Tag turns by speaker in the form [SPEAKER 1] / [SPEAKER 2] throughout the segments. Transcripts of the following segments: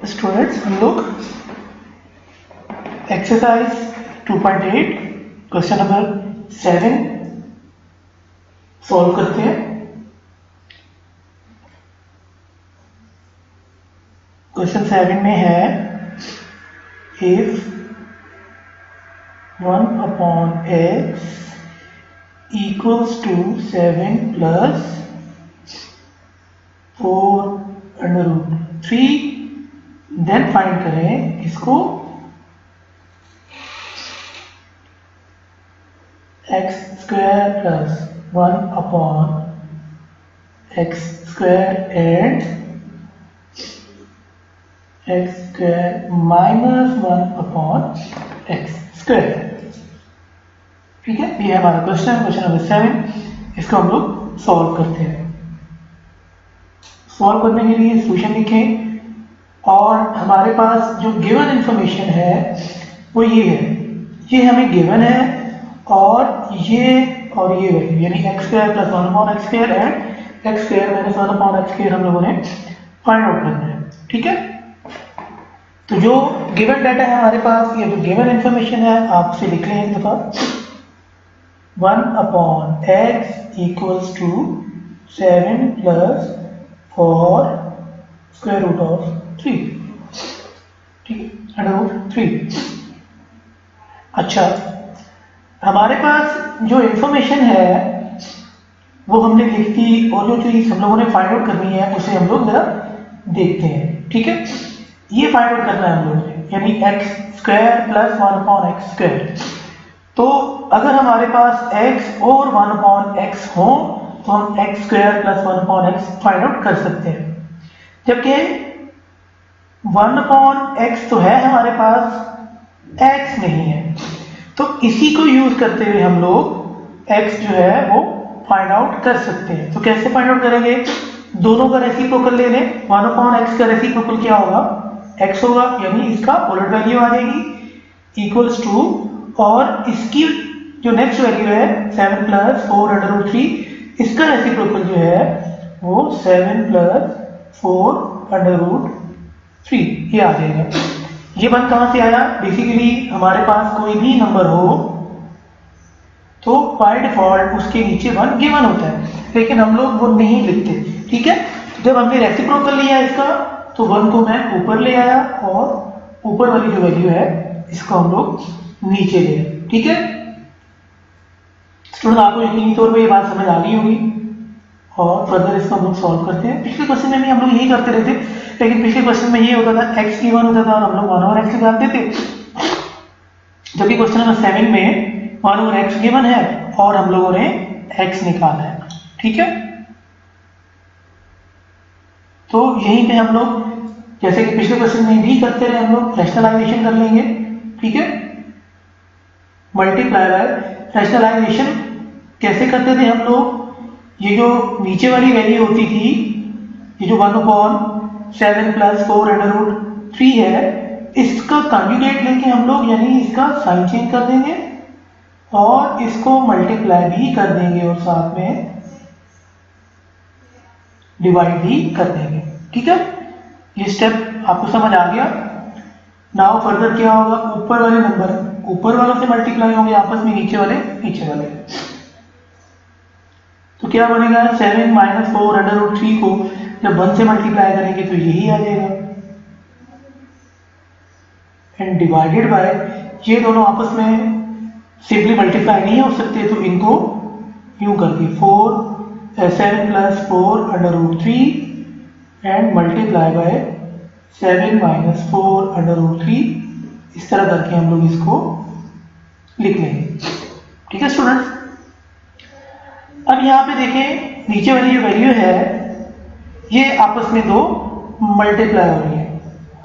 [SPEAKER 1] Students, हम लोग exercise 2.8 question number 7 solve करते हैं। क्वेश्चन 7 में है if 1/x equals to 7 plus 4√3 then find करें इसको x² plus 1/x² and x² minus 1/x²। ठीक है, ये हमारा क्वेश्चन नंबर 7। इसको हम लोग सॉल्व करते हैं। सॉल्व करने के लिए सॉल्यूशन लिखें और हमारे पास जो गिवन इंफॉर्मेशन है वो ये है, ये हमें गिवन है और ये वैल्यू यानी x² plus 1/x² and x² minus 1/x² हम लोगों ने फाइंड आउट करना है। ठीक है, तो जो गिवन डाटा है हमारे पास, ये जो गिवन इंफॉर्मेशन है आपसे लिख लें एक दफा। 1/x equals to 7 plus 4√3। ठीक है, √3। अच्छा, हमारे पास जो इंफॉर्मेशन है वो हमने लिख दी और जो चीज हम लोगों ने फाइंड आउट करनी है उसे हम लोग जरा देखते हैं। ठीक है, ये फाइंड आउट करना है हम लोगों ने, यानी x² plus 1/x²। तो अगर हमारे पास x और 1/x हो तो हम x² plus 1/x find out कर सकते हैं, जबकि 1/x तो है हमारे पास, x नहीं है। तो इसी को यूज करते हुए हम लोग x जो है वो फाइंड आउट कर सकते हैं। तो कैसे फाइंड आउट करेंगे? दोनों का रेसिप्रोकल ले लें। 1/x का रेसिप्रोकल क्या होगा? x होगा, यानी इसका उलट वैल्यू आ जाएगी, इक्वल्स टू, और इसकी जो नेक्स्ट वैल्यू है 7 plus 4√3, इसका रेसिप्रोकल जो है वो 7 plus 4√3 ये आ जाएगा। ये वन कहां से आया? बेसिकली हमारे पास कोई भी नंबर हो तो बाय डिफॉल्ट उसके नीचे वन गिवन होता है, लेकिन हम लोग वो नहीं लिखते। ठीक है, जब हमने रेसिप्रोकल लिया इसका तो वन को मैं ऊपर ले आया और ऊपर वाली जो वैल्यू है इसको हम लोग नीचे ले आए। ठीक है स्टूडेंट, आपको यकीनी तौर पे ये बात समझ आ गई होगी और फर्दर इसको हम लोग सॉल्व करते हैं। पिछले क्वेश्चन में भी हम लोग यही करते रहते, लेकिन पिछले क्वेश्चन में ये होता था x गिवन होता था और हम लोग 1/x निकालते थे, जबकि क्वेश्चन नंबर 7 में 1/x गिवन है और हम लोगों ने x निकाला है। ठीक है, तो यहीं पे हम लोग जैसे कि पिछले क्वेश्चन में भी करते रहे, हम लोग रैशनलाइजेशन कर लेंगे। ठीक है, मल्टीप्लाई बाय रैशनलाइजेशन कैसे करते थे हम लोग? ये जो नीचे वाली वैल्यू होती थी, ये जो 1/7 plus 4√3 है, इसका कॉन्जुगेट लेके हम लोग यानी इसका साइन चेंज कर देंगे और इसको मल्टीप्लाई भी कर देंगे और साथ में डिवाइड भी कर देंगे। ठीक है, ये स्टेप आपको समझ आ गया। नाउ फर्दर क्या होगा? ऊपर वाले नंबर ऊपर वालों से मल्टीप्लाई होंगे आपस में, नीचे वाले नीचे वाले। तो क्या बनेगा? 7 minus 4√3 को जब 1 से मल्टीप्लाई करेंगे तो यही आ जाएगा, एंड डिवाइडेड बाय, ये दोनों आपस में सिंपली मल्टीप्लाई नहीं हो सकते तो इनको यूं करके 7 plus 4√3 and multiply by 7 minus 4√3, इस तरह करके हम लोग इसको लिख लेंगे। ठीक है स्टूडेंट्स, अब यहाँ पे देखें नीचे वाली जो वैल्यू है ये आपस में दो मल्टीप्लाई हो रही है,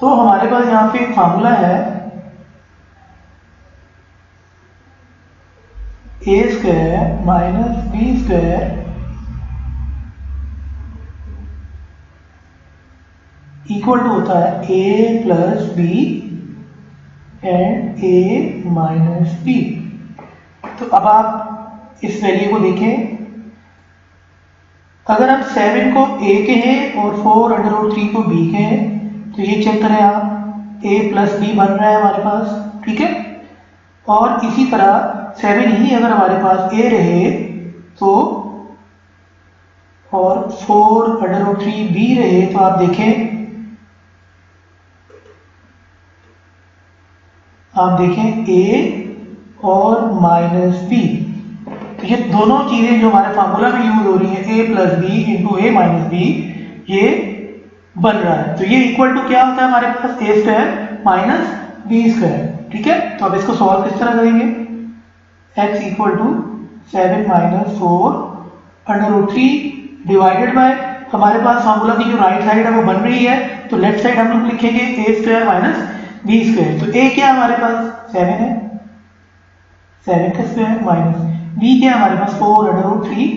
[SPEAKER 1] तो हमारे पास यहाँ पे एक फार्मूला है a² minus b² equal to होता है a plus b and a minus b। तो अब आप इस वैल्यू को देखें, अगर हम 7 को a के हैं और 4 अंडर रूट 3 को b के हैं, तो ये चेक करें आप, a प्लस b बन रहा है हमारे पास, ठीक है। और इसी तरह 7 ही अगर हमारे पास a रहे तो, और 4 अंडर रूट 3 b रहे, तो आप देखें a और माइनस b, तो ये दोनों चीजें जो हमारे फार्मूला में यूज हो रही है, a plus B into A minus b, ये बन रहा है। तो ये इक्वल टू क्या होता है हमारे पास, a square minus B square, ठीक है। तो अब इसको सॉल्व किस तरह करेंगे, x equal to 7 minus 4 under root 3 divided by, हमारे पास फार्मूला की जो राइट साइड है वो बन रही है, तो लेफ्ट साइड हम लोग लिखेंगे a square minus B square. तो a क्या है हमारे पास 7 है, 7 का स्क्वायर, माइनस b क्या है हमारे पास 4 अंडर रूट 3,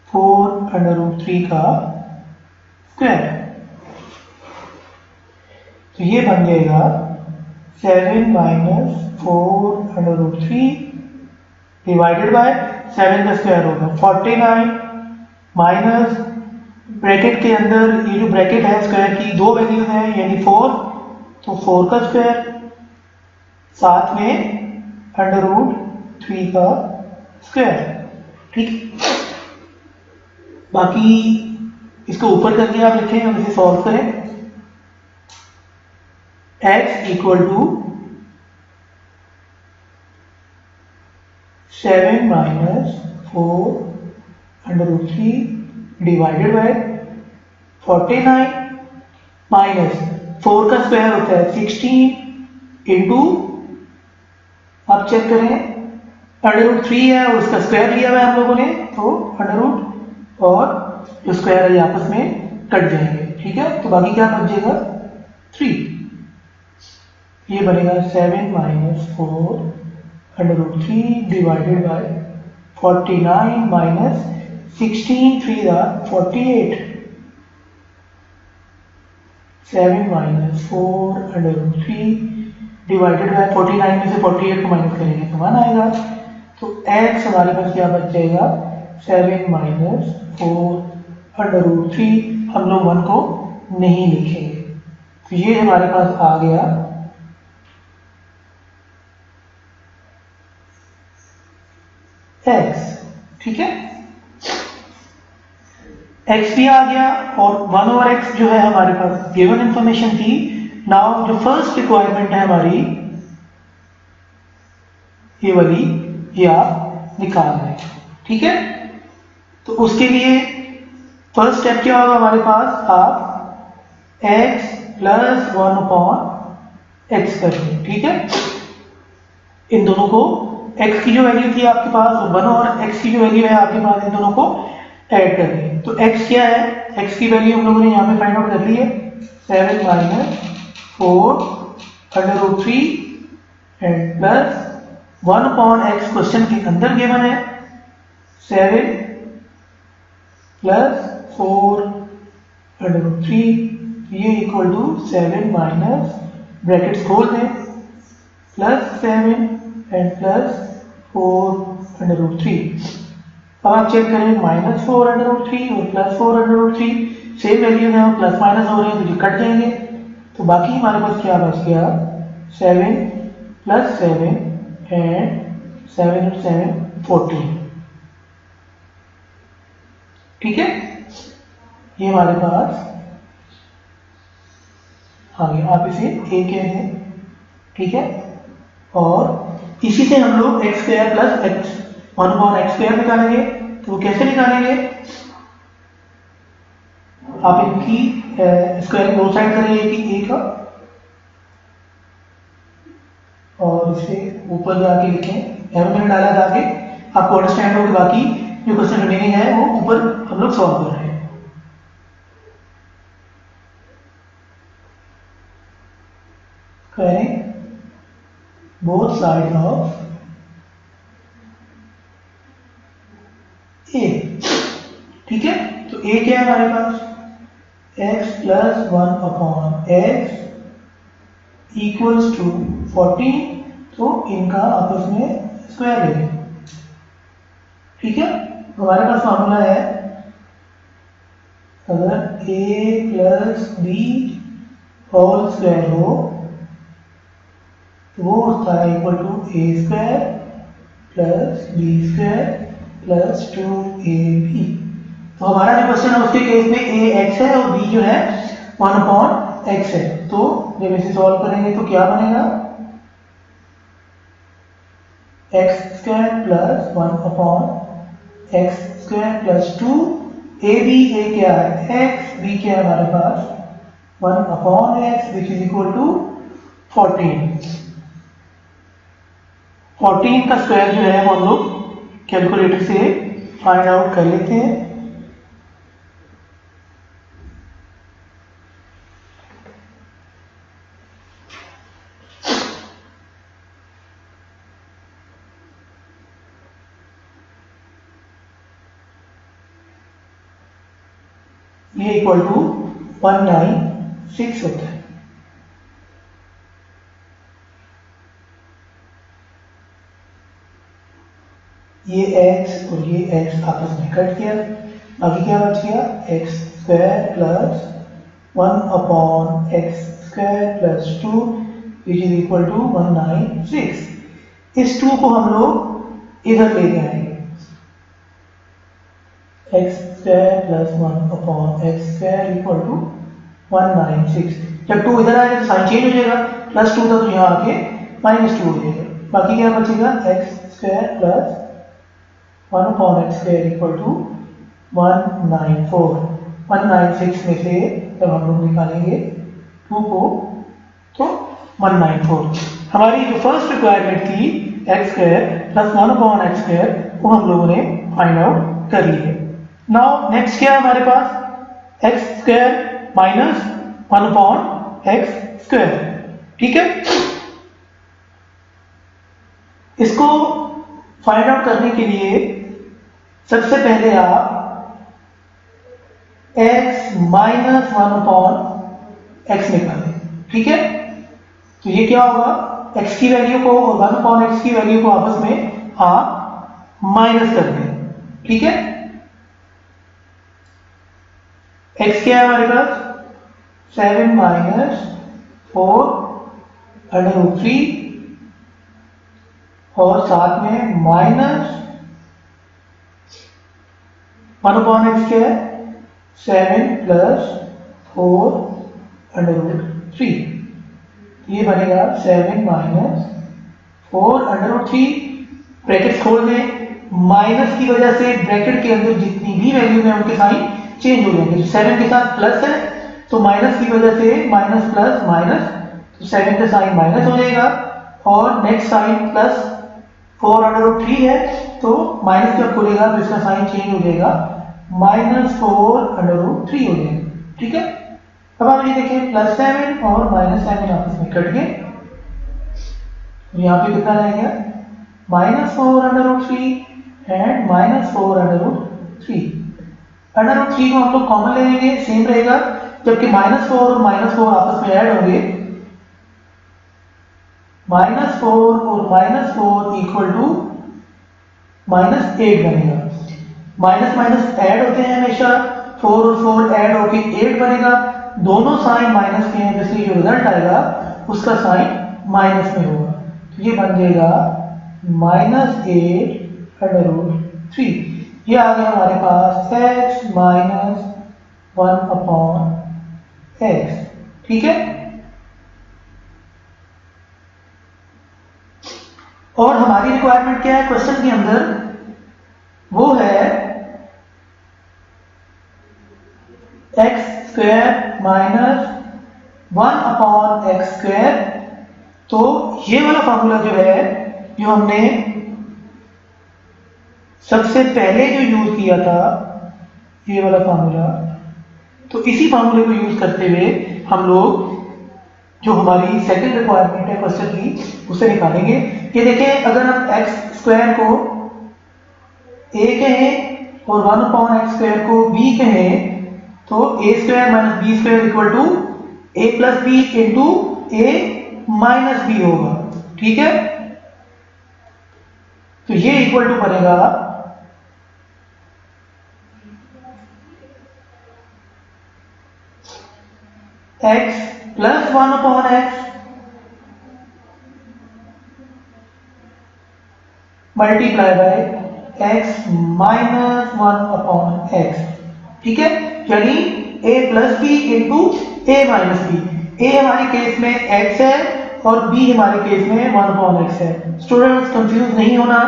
[SPEAKER 1] 4 अंडर रूट 3 का स्क्वायर। तो ये बन जाएगा 7 minus 4 under root 3 divided by 7 का स्क्वायर होगा 49 माइनस ब्रैकेट के अंदर ये जो ब्रैकेट है स्क्वायर की दो वैल्यूज हैं यानी 4, तो 4 का स्क्वायर साथ में अंडर रूट 3 का स्क्वायर, ठीक। बाकी इसको ऊपर करके आप लिखें, हम इसे सॉल्व करें, x equal to 7 minus 4 under root 3 divided by 49 minus 4 का स्क्वायर होता है 16 इंटू, आप चेक करें अंडर रूट 3 है और उसका स्क्वायर लिया हुआ है हम लोगों ने, तो अंडर रूट और जो स्क्वायर है ये आपस में कट जाएंगे, ठीक है। तो बाकी क्या बच जाएगा 3, ये बनेगा 7 minus 4 under root 3 divided by 49 minus 16 3 48, 7 minus 4 under root 3 divided by 49 में से 48 को माइनस करेंगे तो 1 आएगा। तो x हमारे पास क्या बच जाएगा 7 माइनस 4 अंडर रूट 3, हम लोग 1 को नहीं लिखेंगे, तो ये हमारे पास आ गया x, ठीक है। x भी आ गया और 1 ओवर x जो है हमारे पास गिवन इंफॉर्मेशन थी। नाउ जो फर्स्ट रिक्वायरमेंट है हमारी ये वाली, ये आप निकाल रहे हैं, ठीक है। तो उसके लिए फर्स्ट स्टेप क्या होगा हमारे पास, आप x प्लस 1 अपॉन एक्स करेंगे, ठीक है। इन दोनों को x की जो वैल्यू थी आपके पास और 1 और x की जो वैल्यू है आपके पास, इन दोनों को ऐड करनी है। तो x क्या है, x की वैल्यू हम लोगों ने यहाँ पे फाइंड आउट कर ली है, 7 minus 4 under root 3 and plus 1 upon x question के अंदर गिवन है 7 प्लस 4 अंडर रूट 3, ये इक्वल टू 7 माइनस ब्रैकेट्स खोल दें plus 7 and plus 4 under root 3। अब आप चेक करें माइनस 4 अंडर रूट 3 और plus 4 under root 3 same value है, प्लस माइनस हो रहे हैं तो ये कट जाएंगे। तो बाकी हमारे पास क्या बच गया 7 प्लस 7 एंड 7 और 7 14, ठीक है। ये हमारे पास आ गया, आप इसे a कह दें, ठीक है। और इसी से हम लोग x square plus x 1 upon x square निकालेंगे। तो वो कैसे निकालेंगे, आप इनकी स्क्वायर दो साइड करेंगे कि a का, और इसे ऊपर जाके लिखें, मैंने डाला जाके आपको अंडरस्टैंड हो कि बाकी जो क्वेश्चन रिमेनिंग है वो ऊपर हम लोग सॉल्व कर रहे हैं। करें बोथ साइड ऑफ a, ठीक है। तो a क्या है हमारे पास x plus 1 upon x equals to 14, तो इनका आपस में स्क्वायर ले लें, ठीक है। हमारे पास फॉर्मूला है अगर a plus b whole square हो तो वो होता है equal to a square plus b square plus 2ab। तो हमारा जो क्वेश्चन है उसके केस में a x है और b जो है 1/x है। तो जब इसे सॉल्व करेंगे तो क्या बनेगा, x square plus 1/x square plus 2 ab, a क्या है x, b क्या है हमारे पास 1/x which is equal to 14। 14 का स्क्वायर जो है वो हम लोग कैलकुलेटर से फाइंड आउट कर लेते हैं। ये इक्वल टू 196 होता है। ये x और ये x आपस में कट गया, बाकी क्या बच गया x square plus 1/x square plus 2 which is equal to 196। इस 2 को हम लोग इधर लेके आएंगे, x square plus 1/x square equal to 196। जब 2 इधर आएगा तो साइन चेंज हो जाएगा, प्लस 2 था तो यहाँ आके -2 हो जाएगा। बाकी क्या बचेगा x square plus 1/x square equal to 194। 196 में से जब हम लोग निकालेंगे 2 को तो 194। हमारी जो फर्स्ट रिक्वायरमेंट थी x square plus 1/x square वो हम लोगों ने फाइंड आउट कर ली है। नाउ नेक्स्ट क्या है हमारे पास x square minus 1/x square, ठीक है। इसको फाइंड आउट करने के लिए सबसे पहले आप x माइनस 1/x निकालें, ठीक है। तो ये क्या होगा, x की वैल्यू को और 1/x की वैल्यू को आपस में आप माइनस कर दें, ठीक है। x क्या है हमारे पास 7 माइनस 4√3 और साथ में माइनस 1/x क्या है 7 प्लस 4√3। ये बनेगा 7 माइनस 4√3, ब्रैकेट खोल दें। माइनस की वजह से ब्रैकेट के अंदर जितनी भी वैल्यू है उनके साइन चेंज हो जाएंगे। 7 के साथ प्लस है तो माइनस की वजह से माइनस प्लस माइनस, तो 7 का साइन माइनस हो जाएगा और नेक्स्ट साइन प्लस 4√3 है तो माइनस जब खुलेगा तो इसका साइन चेंज हो जाएगा -4√3 हो जाएगा, ठीक है। अब आप ये देखें +7 और -7 आपस में कट गए, तो यहाँ पे कितना रहेगा -4√3 एंड -4√3। √3 को हम लोग कॉमन ले लेंगे, सेम रहेगा, जबकि -4 और -4 आपस में ऐड होंगे, -4 और -4 इक्वल टू -8 बनेगा। माइनस माइनस ऐड होते हैं हमेशा, 4 और 4 ऐड होके 8 बनेगा। दोनों साइन माइनस के हैं, इसलिए जो रिजल्ट आएगा उसका साइन माइनस में होगा, तो ये बन जाएगा -8√3। ये आ गया हमारे पास x माइनस 1/x, ठीक है। और हमारी रिक्वायरमेंट क्या है क्वेश्चन के अंदर, वो है x square minus 1/x square. तो ये वाला फॉर्मूला जो है जो हमने सबसे पहले जो यूज किया था, ये वाला फॉर्मूला, तो इसी फॉर्मूले को यूज करते हुए हम लोग जो हमारी सेकंड रिक्वायरमेंट है क्वेश्चन की उसे निकालेंगे। ये देखें, अगर हम x स्क्वायर को a कहें और 1/x स्क्वायर को b कहें तो a square minus b square equal to a plus B into a minus b होगा, ठीक है। तो ये इक्वल टू बनेगा x plus 1 upon x multiply by x minus 1 upon x। ठीक है, यानी a plus B into a minus b. a हमारे केस में x है और b हमारे केस में 1 अपॉन x है। स्टूडेंट्स कंफ्यूज नहीं होना,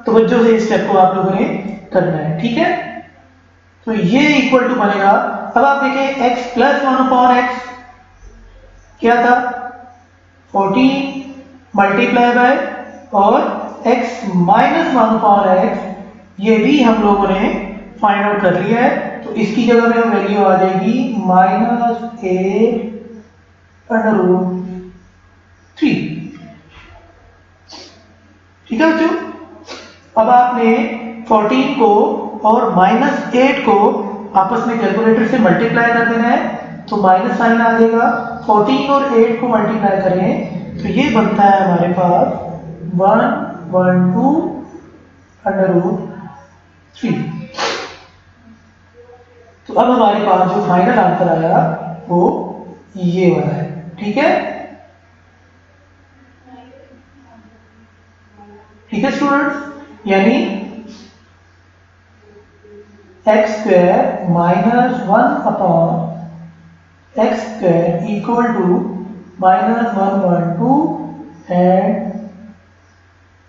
[SPEAKER 1] तो बच्चों से इस स्टेप को आप लोगों ने करना है। ठीक है, तो ये इक्वल टू बनेगा, अब आप देखें x प्लस 1 अपॉन x क्या था 14 मल्टीप्लाई बाय और x माइनस 1 अपॉन x, ये भी हम लोगों ने फाइंड आउट कर लिया है। तो इसकी जगह में वैल्यू आ जाएगी -8 अंडर रूट 3। ठीक है बच्चों, अब आपने 14 को और -8 को आपस में कैलकुलेटर से मल्टीप्लाई कर देना है, तो माइनस साइन आ जाएगा। 14 और 8 को मल्टीप्लाई करें तो ये बनता है हमारे पास 112 अंडर रूट 3। तो अब हमारे पास जो फाइनल आंसर आया वो ये वाला है। ठीक है, ठीक है स्टूडेंट्स, यानी x square minus 1 upon x square equal to -112 and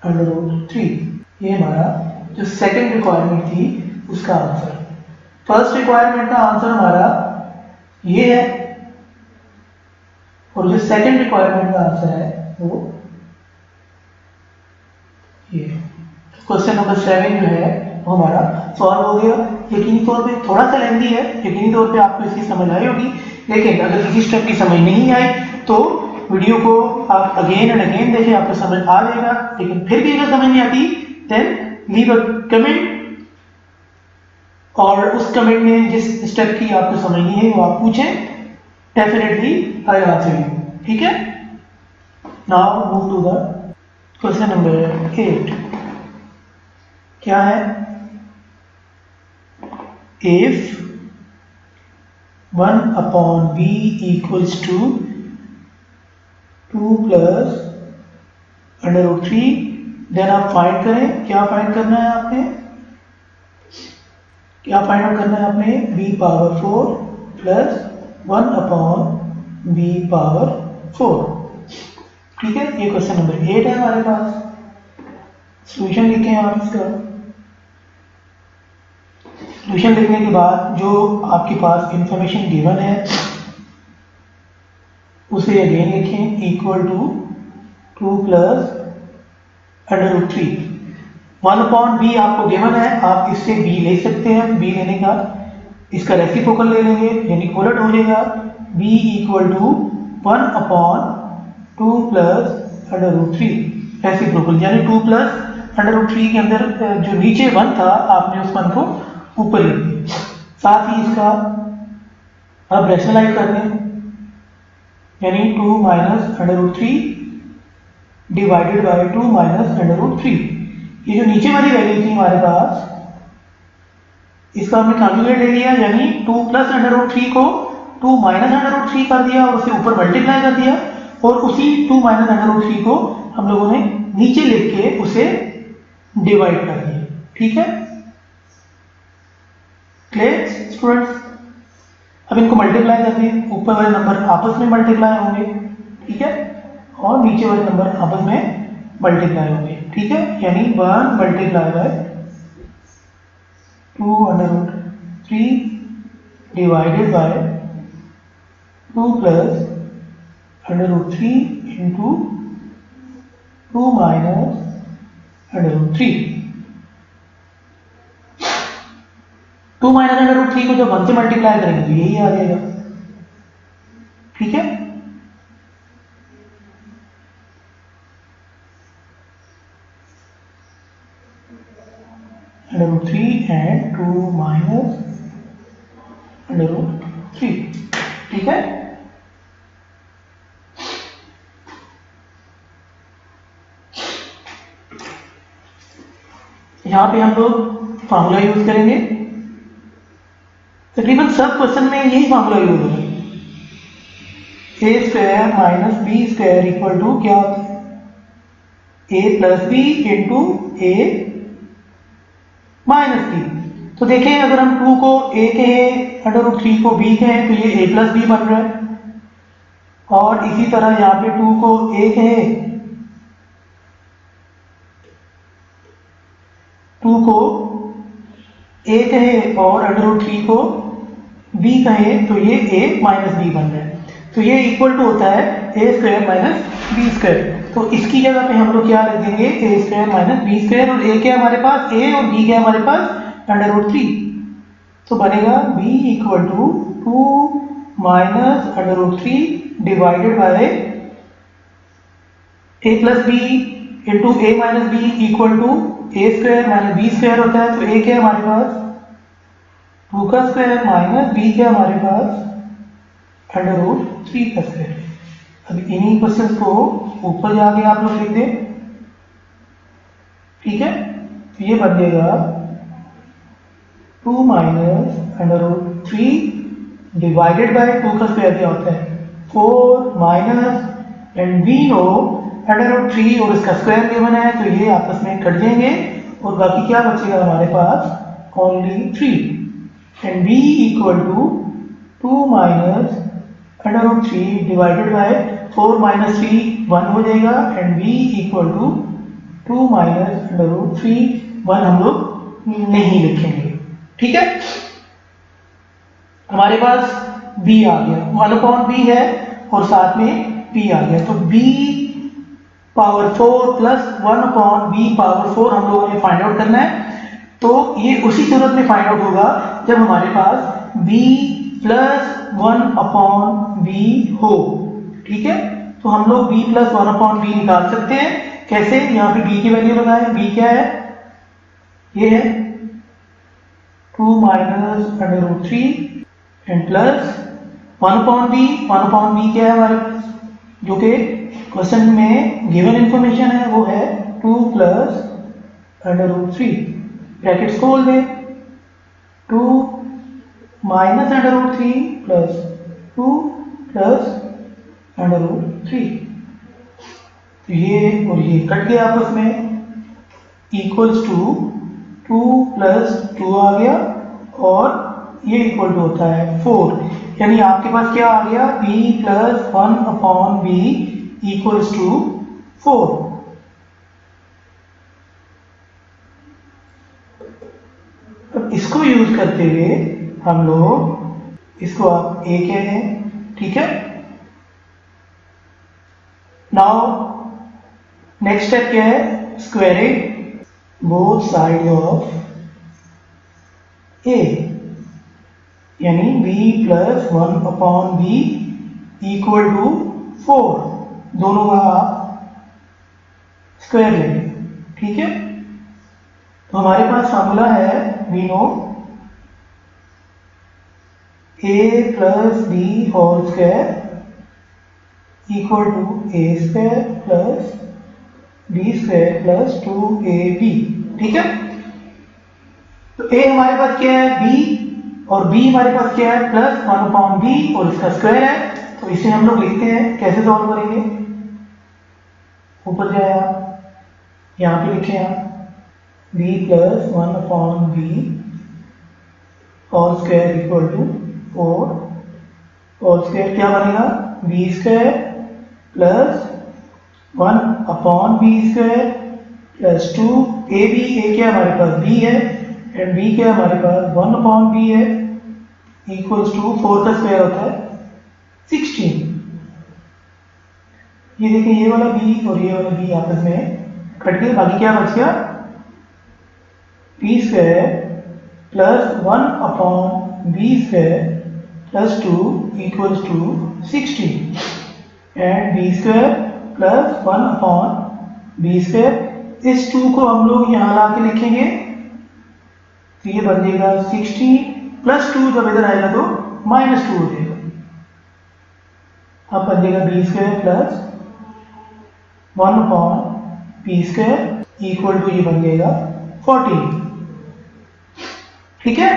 [SPEAKER 1] under root 3। ये हमारा जो सेकंड रिक्वायरमेंट थी उसका आंसर। फर्स्ट रिक्वायरमेंट का आंसर हमारा ये है और जो सेकंड रिक्वायरमेंट का आंसर है वो ये। क्वेश्चन नंबर 7 जो है वो हमारा सॉल्व हो गया। यकीनी तौर पे थोड़ा सा लेंथी है, यकीनी तौर पे आपको इसकी समझ आई होगी, लेकिन अगर किसी स्टेप की समझ नहीं आई तो वीडियो को आप अगेन एंड अगेन देखें, आपको समझ आ जाएगा। लेकिन फिर भी अगर समझ नहीं आती देन लीव अ कमेंट, और उस कमेंट में जिस स्टेप की आपको समझनी है वो आप पूछें, डेफिनेटली आई आंसर यू। ठीक है, now move to the question number 8। क्या है, if 1 upon b equals to 2 plus under root 3, then आप फाइंड करें। क्या फाइंड करना है आपने, क्या फाइंड आउट करना है आपने, b power 4 plus 1 upon b power 4। ठीक है, ये क्वेश्चन नंबर 8 है हमारे पास। सॉल्यूशन लिखें आप इसका। सॉल्यूशन लिखने के बाद जो आपके पास इंफॉर्मेशन गिवन है उसे अगेन लिखें, equal to 2 plus under root 3। 1 upon b आपको गिवन है, आप इससे b ले सकते हैं। b लेने का इसका रेसिप्रोकल ले लेंगे, यानी उलट हो जाएगा, b equal to 1 upon 2 plus under root 3 reciprocal, यानी 2 प्लस अंडर रूट 3 के अंदर जो नीचे 1 था आपने उस 1 को ऊपर ले लिया। साथ ही इसका अब रैशनलाइज कर दें, यानी 2 minus under root 3 divided by 2 minus under root 3। ये जो नीचे वाली वैल्यू थी हमारे पास, इसका हमने कॉन्जुगेट ले लिया, यानी 2 प्लस अंडर रूट 3 को 2 माइनस अंडर रूट 3 कर दिया और उसे ऊपर मल्टीप्लाई कर दिया, और उसी 2 माइनस अंडर रूट 3 को हम लोगों ने नीचे लिख के उसे डिवाइड कर दिया। ठीक है, क्लियर स्टूडेंट्स। अब इनको मल्टीप्लाई कर दिए, ऊपर वाले नंबर आपस में मल्टीप्लाई होंगे, ठीक है, और नीचे वाले नंबर आपस में मल्टीप्लाई होंगे। ठीक है, यानी 1 multiply by 2 under root 3 divided by 2 plus under root 3 into 2 minus under root 3। 2 minus under root 3 को जब 1 से मल्टीप्लाई करेंगे तो यही आ जाएगा। ठीक है, under root 3 and 2 minus under root 3। ठीक है, यहां पे हम लोग फार्मूला यूज करेंगे। तकरीबन सब क्वेश्चन में यही फार्मूला यूज होगा। A square minus B square equal to क्या होता है, A plus B into A minus B. तो देखें अगर हम 2 को a कहें, √3 को b कहें तो ये a प्लस बी बन रहा है, और इसी तरह यहाँ पे 2 को a कहें, 2 को a कहें और √3 को b कहें तो ये a माइनस बी बन रहा है। तो ये इक्वल टू होता है a square minus B square. तो इसकी जगह पे हम लोग क्या लिख देंगे, a square minus B square, और a क्या हमारे पास, a और b क्या हमारे पास √3। तो बनेगा b equal to 2 minus √3 divided by a plus B into a minus b equal to a square minus B square होता है। तो a क्या हमारे पास 2 का स्क्वायर माइनस b क्या हमारे पास √3 का स्क्वायर। अब इन्हीं क्वेश्चन को ऊपर जाके आप लोग लिख दें, ठीक है। तो ये बन जाएगा 2 माइनस √3 डिवाइडेड बाय 2 का स्क्वायर क्या होता है 4 माइनस, एंड वी नो √3 और इसका स्क्वायर गिवन है तो ये आपस में कट जाएंगे और बाकी क्या बचेगा हमारे पास only 3, and b equal to 2 minus √3 divided by 4 minus 3 1 हो जाएगा, and b equal to 2 minus √3 1 हम लोग नहीं लिखेंगे, ठीक है। हमारे पास b आ गया, 1/b है और साथ में b आ गया, तो b power 4 plus 1/b power 4 हम लोगों ने फाइंड आउट करना है। तो ये उसी सूरत में फाइंड आउट होगा जब हमारे पास b प्लस 1/b हो, ठीक है। तो हम लोग b प्लस 1/b निकाल सकते हैं, कैसे, यहाँ पे b की वैल्यू लगाएं, b क्या है, ये है 2 minus √3 and plus 1/b, 1/b क्या है हमारे पास, जो कि क्वेश्चन में गिवन इंफॉर्मेशन है, वो है 2 प्लस √3, ब्रैकेट्स खोल दें, 2 माइनस √3 प्लस 2 प्लस √3, तो ये और ये कट गया आपस में, इक्वल्स टू 2 प्लस 2 आ गया और ये इक्वल टू होता है 4, यानी आपके पास क्या आ गया b plus 1/b equals to 4। अब इसको यूज करते हुए हम लोग इसको आप a कह दें, ठीक है। नाउ नेक्स्ट स्टेप क्या है, squaring both side of a, यानी b plus 1/b equal to 4, दोनों का आप स्क्वायर लेंगे, ठीक है। तो हमारे पास फॉर्मूला है, we know a plus b whole square equal to a square plus b square plus 2ab, ठीक है। तो a हमारे पास क्या है b, और b हमारे पास क्या है प्लस 1/b और इसका स्क्वायर है, तो इसे हम लोग लिखते हैं, कैसे सॉल्व करेंगे, ऊपर जाए आप, यहाँ पे लिखें आप b plus 1/b whole square equal to 4, whole square क्या बनेगा b square plus 1/b square plus 2ab, a क्या हमारे पास b है एंड b क्या हमारे पास 1/b है, इक्वल्स टू 4 का स्क्वायर होता है 16। ये देखिए ये वाला b और ये वाला b आपस में कट गए, बाकी क्या बच गया b square plus 1/b square plus 2 equals to 16, and b square plus 1/b square, इस 2 को हम लोग यहाँ ला के लिखेंगे तो ये बन जाएगा 16 प्लस 2, जब इधर आएगा तो -2 हो जाएगा, अब बन जाएगा b square plus 1/b square equal to ये बन जाएगा 14, ठीक है।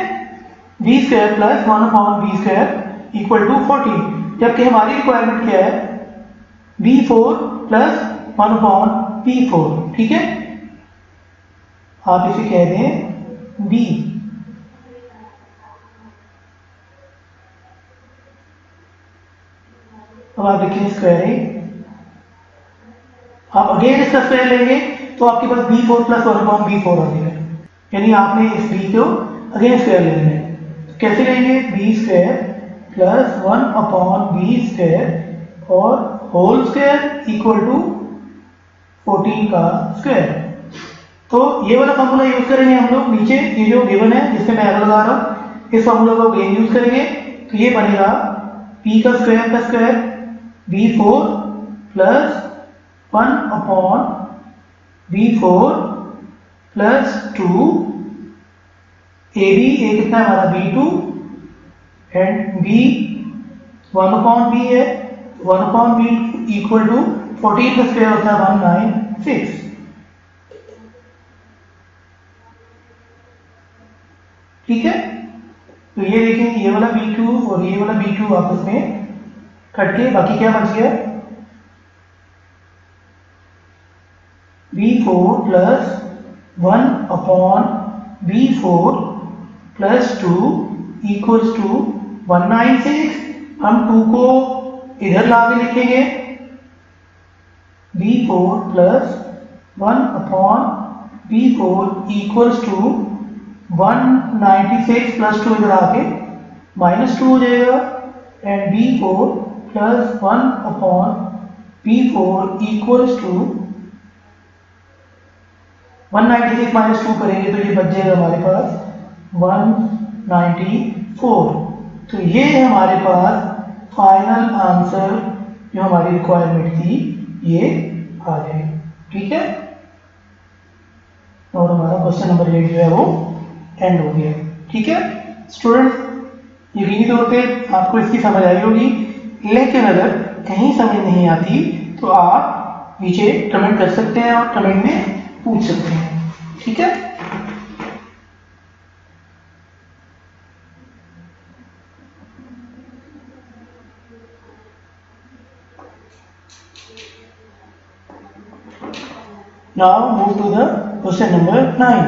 [SPEAKER 1] b square plus 1/b square equal to 14, जबकि हमारी रिक्वायरमेंट क्या है, b4 प्लस 1/b4, ठीक है। आप इसे कह दें b। अब आप लिखें स्क्वायरिंग, आप अगेन इसका स्क्वायर लेंगे तो आपके पास b4 प्लस 1/b4 आ जाएगा, यानी आपने इस b को अगेन स्क्वायर लेना है। तो कैसे लेंगे, b square plus 1/b square और होल स्क्वायर इक्वल टू 14 का स्क्वायर। तो ये वाला फॉर्मूला यूज करेंगे हम लोग, नीचे ये जो गिवन है जिससे मैं एरो लगा रहा हूं, इस फॉर्मूला को अगेन यूज करेंगे। तो ये बनेगा p का square b4 plus 1/b4 plus 2 ab, ए कितना है हमारा b2 एंड b 1/b है, 1/b इक्वल टू 14 का स्क्वायर होता है 196। ठीक है, तो ये देखें ये वाला b2 और ये वाला b2 आपस में कट के बाकी क्या बच गया, b4 plus 1/b4 plus 2 equals to 196। हम 2 को इधर ला के लिखेंगे, b4 plus 1/b4 equals to 196 plus 2 इधर आके -2 हो जाएगा, and b4 plus 1/b4 equals to 196 minus 2 करेंगे तो ये बच जाएगा हमारे पास 194। तो ये हमारे पास फाइनल आंसर जो हमारी रिक्वायरमेंट थी ये आ जाएगी। ठीक है, और हमारा क्वेश्चन नंबर 8 जो है वो एंड हो गया। ठीक है स्टूडेंट, यकीनी तौर पे आपको इसकी समझ आई होगी, लेकिन अगर कहीं समझ नहीं आती तो आप नीचे कमेंट कर सकते हैं और कमेंट में पूछ सकते हैं। ठीक है, now move to the question number 9.